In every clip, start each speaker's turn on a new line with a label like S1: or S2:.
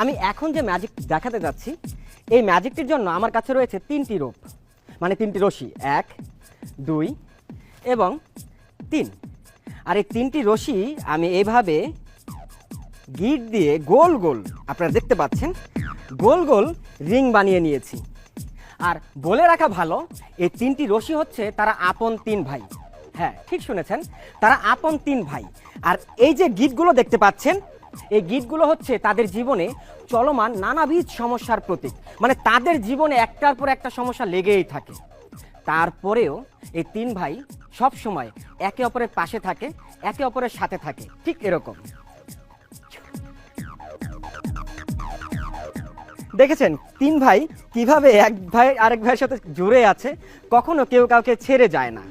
S1: আমি এখন যে ম্যাজিক দেখাতে যাচ্ছি এই ম্যাজিকটির জন্য আমার কাছে রয়েছে 3টি রোপ, মানে 3টি রশি, 1 2 এবং 3। আর এই 3টি রশি আমি এইভাবে গিট দিয়ে গোল গোল, আপনারা দেখতে পাচ্ছেন, গোল গোল রিং বানিয়ে নিয়েছি। আর বলে রাখা ভালো, এই 3টি রশি হচ্ছে তারা আপন 3 ভাই। হ্যাঁ, ঠিক শুনেছেন, তারা আপন 3 ভাই। আর এই যে গিটগুলো দেখতে পাচ্ছেন, এই গিটগুলো হচ্ছে তাদের জীবনে চলমান নানাবিধ সমস্যার প্রতীক। মানে তাদের জীবনে একটার পর একটা সমস্যা লেগেই থাকে, তারপরেও এই 3 ভাই সব সময় একে অপরের পাশে থাকে, একে অপরের সাথে থাকে, ঠিক এরকম। দেখেছেন 3 ভাই কিভাবে এক ভাই আরেক ভাইয়ের সাথে জুড়ে আছে, কখনো কেউ কাউকে ছেড়ে যায় না।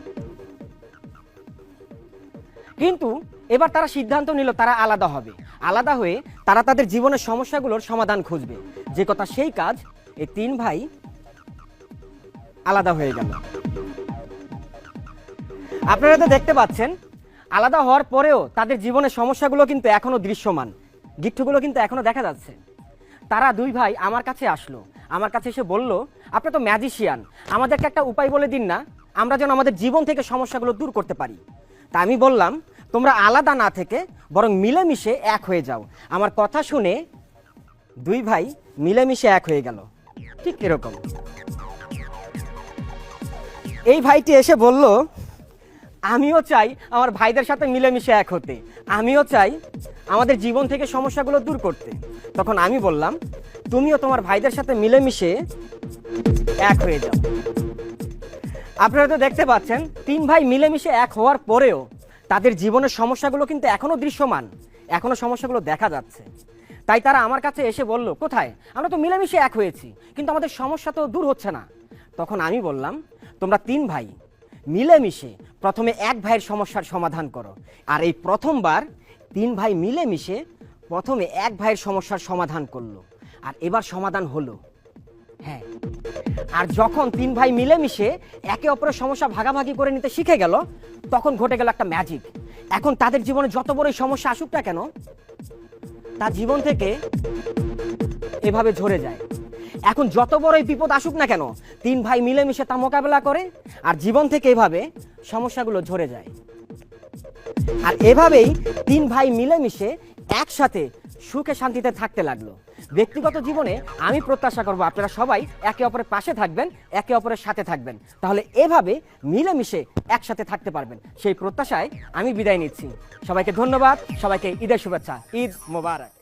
S1: কিন্তু এবার তারা সিদ্ধান্ত নিল তারা আলাদা হবে। আলাদা হয়ে তারা তাদের জীবনের সমস্যাগুলোর সমাধান খুঁজবে। যে কথা সেই কাজ, এই 3 ভাই আলাদা হয়ে গেল। আপনারা তো দেখতে পাচ্ছেন, আলাদা হওয়ার পরেও তাদের জীবনের সমস্যাগুলো কিন্তু এখনো দৃশ্যমান, গিট্টুগুলো কিন্তু এখনো দেখা যাচ্ছে। তারা 2 ভাই আমার কাছে আসলো, আমার কাছে এসে বলল, আপনি তো ম্যাজিশিয়ান, আমাদেরকে একটা উপায় বলে দিন না, আমরা যেন আমাদের জীবন থেকে সমস্যাগুলো দূর করতে পারি। তা আমি বললাম, তোমরা আলাদা না থেকে বরং মিলেমিশে এক হয়ে যাও। আমার কথা শুনে 2 ভাই মিলেমিশে এক হয়ে গেল, ঠিক এরকম। এই ভাইটি এসে বলল, আমিও চাই আমার ভাইদের সাথে মিলেমিশে এক হতে, আমিও চাই আমাদের জীবন থেকে সমস্যাগুলো দূর করতে। তখন আমি বললাম, তুমিও তোমার ভাইদের সাথে মিলেমিশে এক হয়ে যাও। আপনারা তো দেখতে পাচ্ছেন 3 ভাই মিলেমিশে এক হওয়ার পরেও তাদের জীবনের সমস্যাগুলো কিন্তু এখনো দৃশ্যমান, এখনো সমস্যাগুলো দেখা যাচ্ছে। তাই তারা আমার কাছে এসে বলল, কোথায়, আমরা তো মিলেমিশে এক হয়েছি, কিন্তু আমাদের সমস্যা তো দূর হচ্ছে না। তখন আমি বললাম, তোমরা 3 ভাই মিলেমিশে প্রথমে এক ভাইয়ের সমস্যার সমাধান করো। আর এই প্রথমবার 3 ভাই মিলেমিশে প্রথমে এক ভাইয়ের সমস্যার সমাধান করলো, আর এবার সমাধান হলো। হ্যাঁ, আর যখন 3 ভাই মিলেমিশে একে অপরের সমস্যা ভাগাভাগি করে নিতে শিখে গেল, তখন ঘটে গেল একটা ম্যাজিক। এখন তাদের জীবনে যত বড়ই সমস্যা আসুক না কেন, তার জীবন থেকে এভাবে ঝরে যায়। এখন যত বড়ই বিপদ আসুক না কেন, 3 ভাই মিলেমিশে তা মোকাবেলা করে, আর জীবন থেকে এভাবে সমস্যাগুলো ঝরে যায়। আর এভাবেই 3 ভাই মিলেমিশে একসাথে সুখে শান্তিতে থাকতে লাগলো। ব্যক্তিগত জীবনে আমি প্রত্যাশা করব আপনারা সবাই একে অপরের পাশে থাকবেন, একে অপরের সাথে থাকবেন, তাহলে এভাবে মিলেমিশে একসাথে থাকতে পারবেন। সেই প্রত্যাশায় আমি বিদায় নিচ্ছি। সবাইকে ধন্যবাদ, সবাইকে ঈদের শুভেচ্ছা, ঈদ মোবারক।